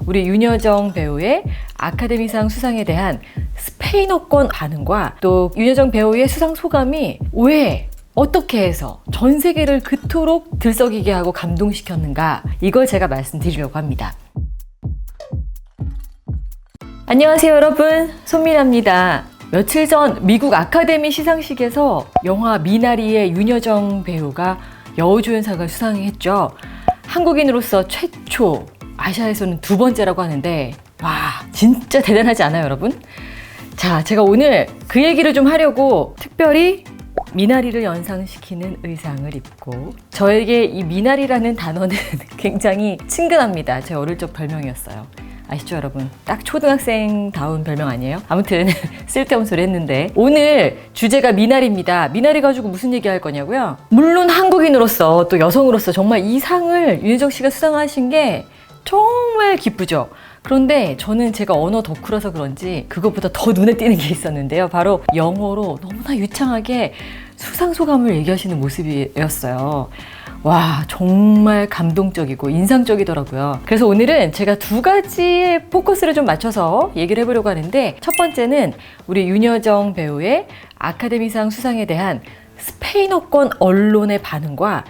우리 윤여정 배우의 아카데미상 수상에 대한 스페인어권 반응과 또 윤여정 배우의 수상 소감이 왜 어떻게 해서 전 세계를 그토록 들썩이게 하고 감동시켰는가, 이걸 제가 말씀드리려고 합니다. 안녕하세요 여러분, 손미나입니다. 며칠 전 미국 아카데미 시상식에서 영화 미나리의 윤여정 배우가 여우조연상을 수상했죠. 한국인으로서 최초, 아시아에서는 두 번째라고 하는데 와, 진짜 대단하지 않아요 여러분? 자, 제가 오늘 그 얘기를 좀 하려고 특별히 미나리를 연상시키는 의상을 입고, 저에게 이 미나리라는 단어는 굉장히 친근합니다. 제 어릴 적 별명이었어요. 아시죠 여러분? 딱 초등학생다운 별명 아니에요? 아무튼 쓸데없는 소리 했는데, 오늘 주제가 미나리입니다. 미나리 가지고 무슨 얘기 할 거냐고요? 물론 한국인으로서 또 여성으로서 정말 이 상을 윤여정 씨가 수상하신 게 정말 기쁘죠. 그런데 저는 제가 언어 덕후라서 그런지 그것보다 더 눈에 띄는 게 있었는데요. 바로 영어로 너무나 유창하게 수상 소감을 얘기하시는 모습이었어요. 와, 정말 감동적이고 인상적이더라고요. 그래서 오늘은 제가 두 가지의 포커스를 좀 맞춰서 얘기를 해보려고 하는데, 첫 번째는 우리 윤여정 배우의 아카데미상 수상에 대한 스페인어권 언론의 반응과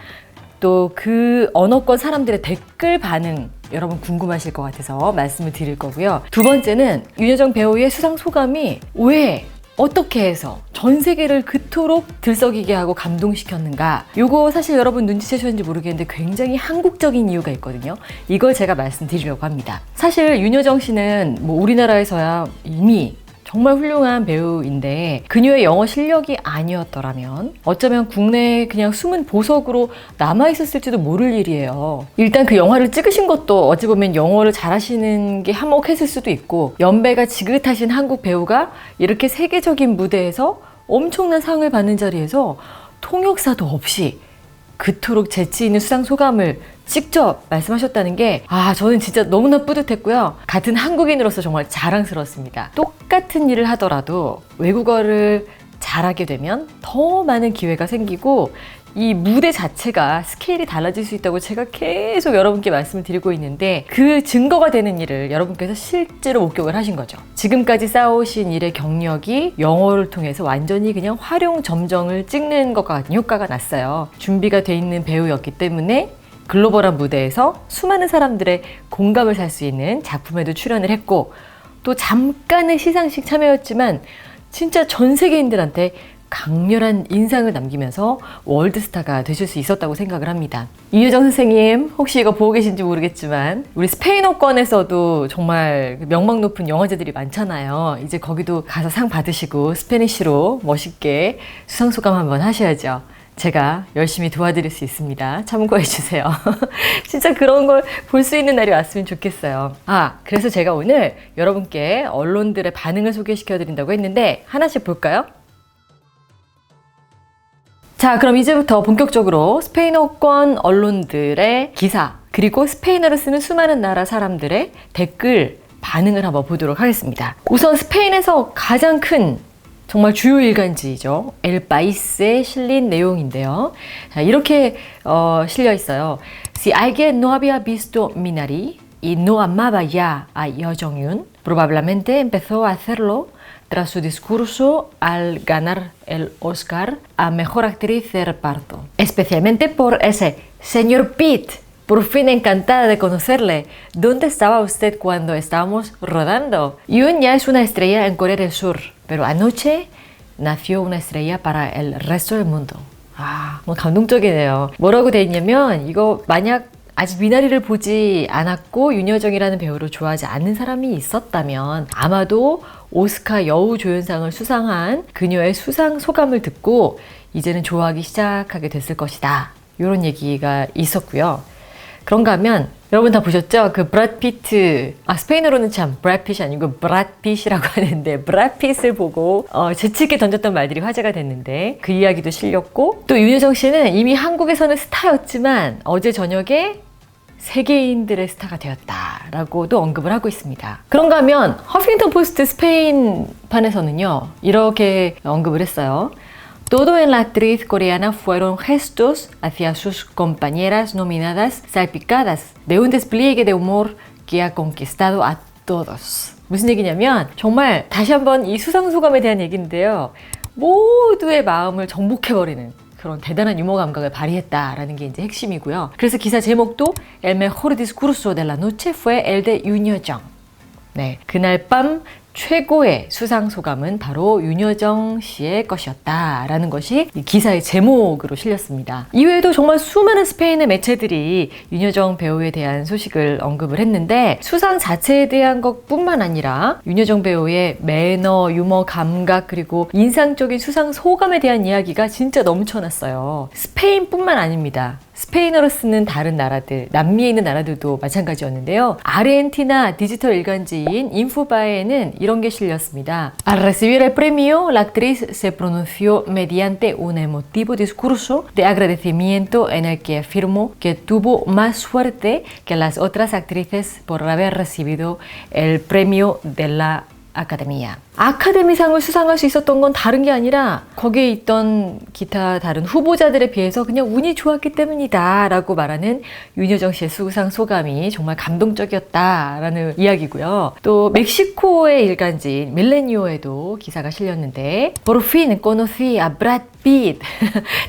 또 그 언어권 사람들의 댓글 반응, 여러분 궁금하실 것 같아서 말씀을 드릴 거고요. 두 번째는 윤여정 배우의 수상 소감이 왜 어떻게 해서 전 세계를 그토록 들썩이게 하고 감동시켰는가, 요거 사실 여러분 눈치채셨는지 모르겠는데 굉장히 한국적인 이유가 있거든요. 이걸 제가 말씀드리려고 합니다. 사실 윤여정 씨는 뭐 우리나라에서야 이미 정말 훌륭한 배우인데, 그녀의 영어 실력이 아니었더라면 어쩌면 국내에 그냥 숨은 보석으로 남아있었을지도 모를 일이에요. 일단 그 영화를 찍으신 것도 어찌 보면 영어를 잘하시는 게 한몫했을 수도 있고, 연배가 지긋하신 한국 배우가 이렇게 세계적인 무대에서 엄청난 상을 받는 자리에서 통역사도 없이 그토록 재치 있는 수상 소감을 직접 말씀하셨다는 게, 저는 진짜 너무나 뿌듯했고요. 같은 한국인으로서 정말 자랑스러웠습니다. 똑같은 일을 하더라도 외국어를 잘하게 되면 더 많은 기회가 생기고, 이 무대 자체가 스케일이 달라질 수 있다고 제가 계속 여러분께 말씀을 드리고 있는데, 그 증거가 되는 일을 여러분께서 실제로 목격을 하신 거죠. 지금까지 쌓아오신 일의 경력이 영어를 통해서 완전히 그냥 활용점정을 찍는 것과 같은 효과가 났어요. 준비가 돼 있는 배우였기 때문에 글로벌한 무대에서 수많은 사람들의 공감을 살 수 있는 작품에도 출연을 했고, 또 잠깐의 시상식 참여였지만 진짜 전 세계인들한테 강렬한 인상을 남기면서 월드스타가 되실 수 있었다고 생각을 합니다. 윤여정 선생님, 혹시 이거 보고 계신지 모르겠지만 우리 스페인어권에서도 정말 명망 높은 영화제들이 많잖아요. 이제 거기도 가서 상 받으시고 스페니쉬로 멋있게 수상소감 한번 하셔야죠. 제가 열심히 도와드릴 수 있습니다. 참고해주세요. 진짜 그런 걸 볼 수 있는 날이 왔으면 좋겠어요. 그래서 제가 오늘 여러분께 언론들의 반응을 소개시켜드린다고 했는데, 하나씩 볼까요? 자, 그럼 이제부터 본격적으로 스페인어권 언론들의 기사, 그리고 스페인어를 쓰는 수많은 나라 사람들의 댓글 반응을 한번 보도록 하겠습니다. 우선 스페인에서 가장 큰 정말 주요 일간지죠. 엘 파이스에 실린 내용인데요. 자, 이렇게 실려 있어요. Si alguien no había visto Minari y no amaba ya a Yeo Jong-un, probablemente empezó a hacerlo tras su discurso al ganar el Oscar a Mejor Actriz de Reparto. Especialmente por ese Señor Pitt. Por fin encantada de conocerle. ¿Dónde estaba usted cuando estábamos rodando? Yoon ya es una estrella en Corea del Sur, pero anoche nació una estrella para el resto del mundo. 뭐 감동적이네요. 뭐라고 돼 있냐면, 이거 만약 아직 미나리를 보지 않았고 윤여정이라는 배우를 좋아하지 않는 사람이 있었다면 아마도 오스카 여우조연상을 수상한 그녀의 수상 소감을 듣고 이제는 좋아하기 시작하게 됐을 것이다, 이런 얘기가 있었고요. 그런가 하면 여러분 다 보셨죠? 그 브래드 피트, 스페인어로는 참 브래드 핏이 아니고 브래드 핏이라고 하는데, 브래드 핏을 보고 재치있게 던졌던 말들이 화제가 됐는데, 그 이야기도 실렸고, 또 윤여정 씨는 이미 한국에서는 스타였지만 어제 저녁에 세계인들의 스타가 되었다라고도 언급을 하고 있습니다. 그런가 하면 허핑턴 포스트 스페인 판에서는요, 이렇게 언급을 했어요. Todo en la actriz coreana fueron gestos hacia sus compañeras nominadas salpicadas de un despliegue de humor que ha conquistado a todos. 무슨 얘기냐면 정말 다시 한번 이 수상소감에 대한 얘기인데요. 모두의 마음을 정복해버리는 그런 대단한 유머 감각을 발휘했다라는 게 이제 핵심이고요. 그래서 기사 제목도 El mejor discurso de la noche fue el de 윤여정. 네, 그날 밤 최고의 수상 소감은 바로 윤여정 씨의 것이었다라는 것이 이 기사의 제목으로 실렸습니다. 이외에도 정말 수많은 스페인의 매체들이 윤여정 배우에 대한 소식을 언급을 했는데 수상 자체에 대한 것뿐만 아니라 윤여정 배우의 매너, 유머 감각 그리고 인상적인 수상 소감에 대한 이야기가 진짜 넘쳐났어요. 스페인뿐만 아닙니다. 스페인어로 쓰는 다른 나라들, 남미에 있는 나라들도 마찬가지였는데요. 아르헨티나 디지털 일간지인 인포바에는 이런 게 실렸습니다. Al recibir el premio, la actriz se pronunció mediante un emotivo discurso de agradecimiento en el que afirmó que tuvo más suerte que las otras actrices por haber recibido el premio de la 아카데미야. 아카데미상을 수상할 수 있었던 건 다른 게 아니라 거기에 있던 기타 다른 후보자들에 비해서 그냥 운이 좋았기 때문이다 라고 말하는 윤여정 씨의 수상 소감이 정말 감동적이었다라는 이야기고요. 또 멕시코의 일간지인 밀레니오에도 기사가 실렸는데 Por fin conocí a Brad Pitt.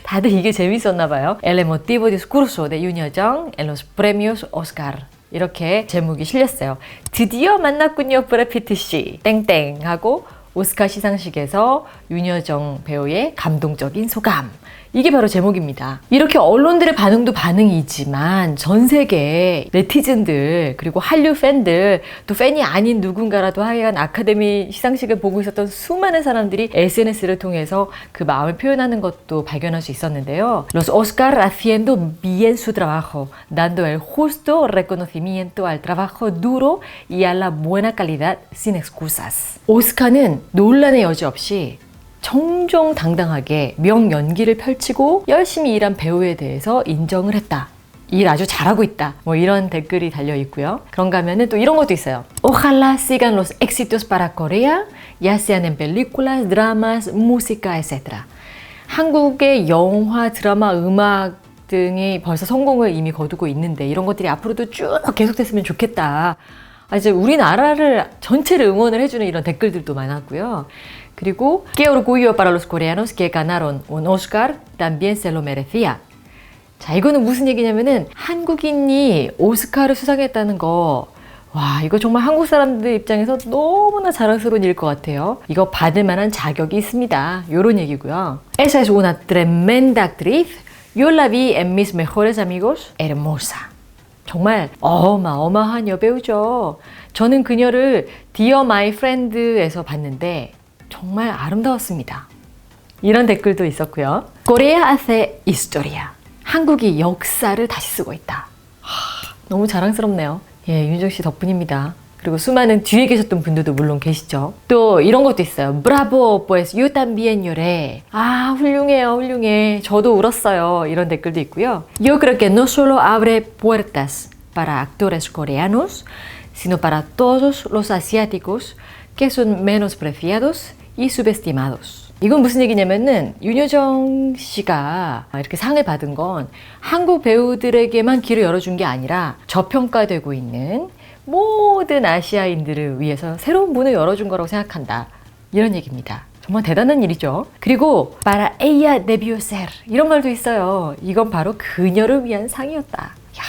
다들 이게 재밌었나 봐요. El emotivo discurso de 윤여정 en los premios Oscar. 이렇게 제목이 실렸어요. 드디어 만났군요, 브래피트 씨. 땡땡 하고 오스카 시상식에서 윤여정 배우의 감동적인 소감. 이게 바로 제목입니다. 이렇게 언론들의 반응도 반응이지만 전 세계 네티즌들 그리고 한류 팬들 또 팬이 아닌 누군가라도 하여간 아카데미 시상식을 보고 있었던 수많은 사람들이 SNS를 통해서 그 마음을 표현하는 것도 발견할 수 있었는데요. Los Oscar haciendo bien su trabajo, dando el justo reconocimiento al trabajo duro y a la buena calidad sin excusas. 오스카는 논란의 여지 없이 정정당당하게 명연기를 펼치고 열심히 일한 배우에 대해서 인정을 했다. 일 아주 잘하고 있다. 뭐 이런 댓글이 달려 있고요. 그런가 하면은 또 이런 것도 있어요. Ojalá sigan los éxitos para Corea, ya sean en películas, dramas, música, etc. 한국의 영화, 드라마, 음악 등이 벌써 성공을 이미 거두고 있는데 이런 것들이 앞으로도 쭉 계속됐으면 좋겠다. 이제 우리나라를 전체를 응원을 해주는 이런 댓글들도 많았고요. 그리고 Qué orgullo para los coreanos que ganaron un Oscar, también se lo merecía. 자, 이거는 무슨 얘기냐면은 한국인이 오스카를 수상했다는 거, 와, 이거 정말 한국 사람들 입장에서 너무나 자랑스러운 일일 것 같아요. 이거 받을 만한 자격이 있습니다. 요런 얘기고요. Esa es una tremenda actriz. Yo la vi en mis mejores amigos. Hermosa. 정말 어마어마한 여배우죠. 저는 그녀를 Dear My Friend에서 봤는데 정말 아름다웠습니다. 이런 댓글도 있었고요. Corea hace historia. 한국이 역사를 다시 쓰고 있다. 너무 자랑스럽네요. 예, 윤여정 씨 덕분입니다. 그리고 수많은 뒤에 계셨던 분들도 물론 계시죠. 또 이런 것도 있어요. Bravo, pues yo también lloré. 아, 훌륭해요, 훌륭해. 저도 울었어요. 이런 댓글도 있고요. Yo creo que no solo abre puertas para actores coreanos, sino para todos los asiáticos que son menospreciados y subestimados. 이건 무슨 얘기냐면은 윤여정 씨가 이렇게 상을 받은 건 한국 배우들에게만 길을 열어준 게 아니라 저평가되고 있는 모든 아시아인들을 위해서 새로운 문을 열어준 거라고 생각한다. 이런 얘기입니다. 정말 대단한 일이죠. 그리고 para ella debió ser 이런 말도 있어요. 이건 바로 그녀를 위한 상이었다. 이야,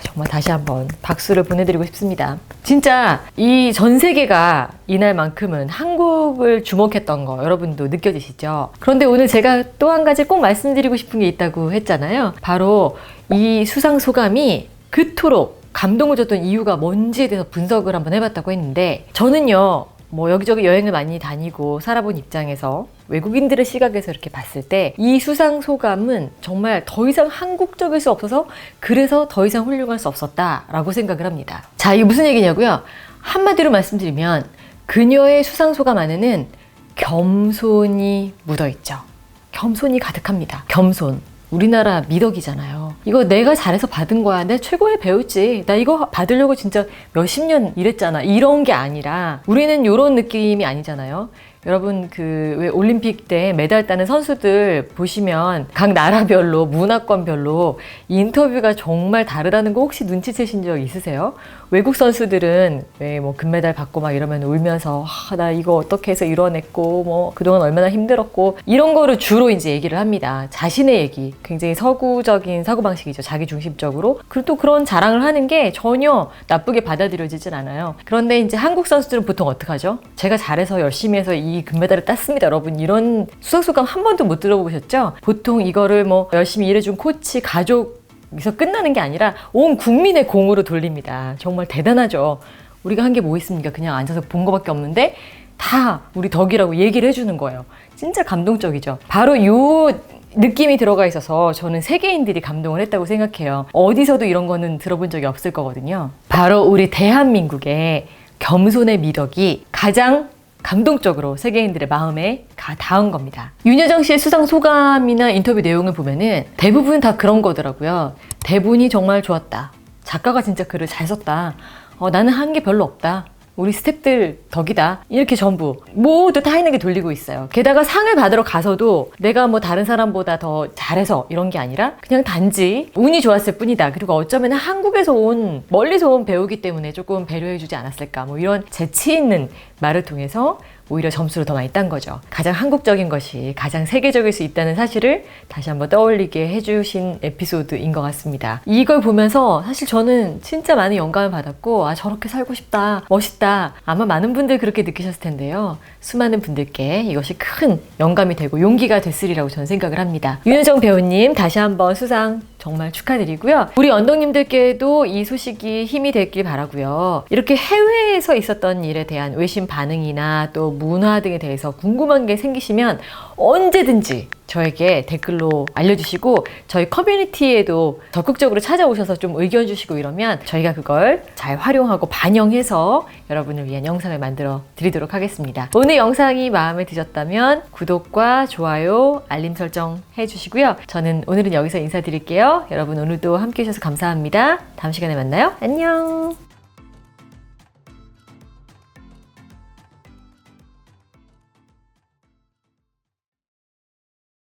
정말 다시 한번 박수를 보내드리고 싶습니다. 진짜 이 전 세계가 이날만큼은 한국을 주목했던 거 여러분도 느껴지시죠? 그런데 오늘 제가 또 한 가지 꼭 말씀드리고 싶은 게 있다고 했잖아요. 바로 이 수상 소감이 그토록 감동을 줬던 이유가 뭔지에 대해서 분석을 한번 해봤다고 했는데 저는요 뭐 여기저기 여행을 많이 다니고 살아본 입장에서 외국인들의 시각에서 이렇게 봤을 때 이 수상 소감은 정말 더 이상 한국적일 수 없어서 그래서 더 이상 훌륭할 수 없었다라고 생각을 합니다. 자, 이게 무슨 얘기냐고요? 한마디로 말씀드리면 그녀의 수상 소감 안에는 겸손이 묻어있죠. 겸손이 가득합니다. 겸손. 우리나라 미덕이잖아요. 이거 내가 잘해서 받은 거야. 내 최고의 배우지. 나 이거 받으려고 진짜 몇십 년 일했잖아. 이런 게 아니라 우리는 이런 느낌이 아니잖아요. 여러분 왜 올림픽 때 메달 따는 선수들 보시면 각 나라별로 문화권별로 인터뷰가 정말 다르다는 거 혹시 눈치채신 적 있으세요? 외국 선수들은 왜 뭐 금메달 받고 막 이러면 울면서 나 이거 어떻게 해서 이뤄냈고 뭐 그동안 얼마나 힘들었고 이런 거를 주로 이제 얘기를 합니다. 자신의 얘기, 굉장히 서구적인 사고방식이죠. 자기중심적으로. 그리고 또 그런 자랑을 하는 게 전혀 나쁘게 받아들여지진 않아요. 그런데 이제 한국 선수들은 보통 어떡하죠? 제가 잘해서 열심히 해서 이 금메달을 땄습니다, 여러분. 이런 수상소감 한 번도 못 들어보셨죠? 보통 이거를 뭐 열심히 일해준 코치, 가족 여기서 끝나는 게 아니라 온 국민의 공으로 돌립니다. 정말 대단하죠. 우리가 한 게 뭐 있습니까? 그냥 앉아서 본 거밖에 없는데 다 우리 덕이라고 얘기를 해주는 거예요. 진짜 감동적이죠. 바로 요 느낌이 들어가 있어서 저는 세계인들이 감동을 했다고 생각해요. 어디서도 이런 거는 들어본 적이 없을 거거든요. 바로 우리 대한민국의 겸손의 미덕이 가장 감동적으로 세계인들의 마음에 닿은 겁니다. 윤여정 씨의 수상 소감이나 인터뷰 내용을 보면은 대부분 다 그런 거더라고요. 대본이 정말 좋았다. 작가가 진짜 글을 잘 썼다. 나는 한 게 별로 없다. 우리 스태프들 덕이다. 이렇게 전부 모두 타인에게 돌리고 있어요. 게다가 상을 받으러 가서도 내가 뭐 다른 사람보다 더 잘해서 이런 게 아니라 그냥 단지 운이 좋았을 뿐이다. 그리고 어쩌면 한국에서 멀리서 온 배우기 때문에 조금 배려해주지 않았을까. 뭐 이런 재치 있는 말을 통해서 오히려 점수를 더 많이 딴 거죠. 가장 한국적인 것이 가장 세계적일 수 있다는 사실을 다시 한번 떠올리게 해주신 에피소드인 것 같습니다. 이걸 보면서 사실 저는 진짜 많은 영감을 받았고 저렇게 살고 싶다, 멋있다. 아마 많은 분들 그렇게 느끼셨을 텐데요. 수많은 분들께 이것이 큰 영감이 되고 용기가 됐으리라고 저는 생각을 합니다. 윤여정 배우님 다시 한번 수상 정말 축하드리고요. 우리 언덕님들께도 이 소식이 힘이 됐길 바라고요. 이렇게 해외에서 있었던 일에 대한 외신 반응이나 또 문화 등에 대해서 궁금한 게 생기시면 언제든지 저에게 댓글로 알려주시고 저희 커뮤니티에도 적극적으로 찾아오셔서 좀 의견 주시고 이러면 저희가 그걸 잘 활용하고 반영해서 여러분을 위한 영상을 만들어 드리도록 하겠습니다. 오늘 영상이 마음에 드셨다면 구독과 좋아요, 알림 설정 해주시고요. 저는 오늘은 여기서 인사드릴게요. 여러분 오늘도 함께 해주셔서 감사합니다. 다음 시간에 만나요. 안녕.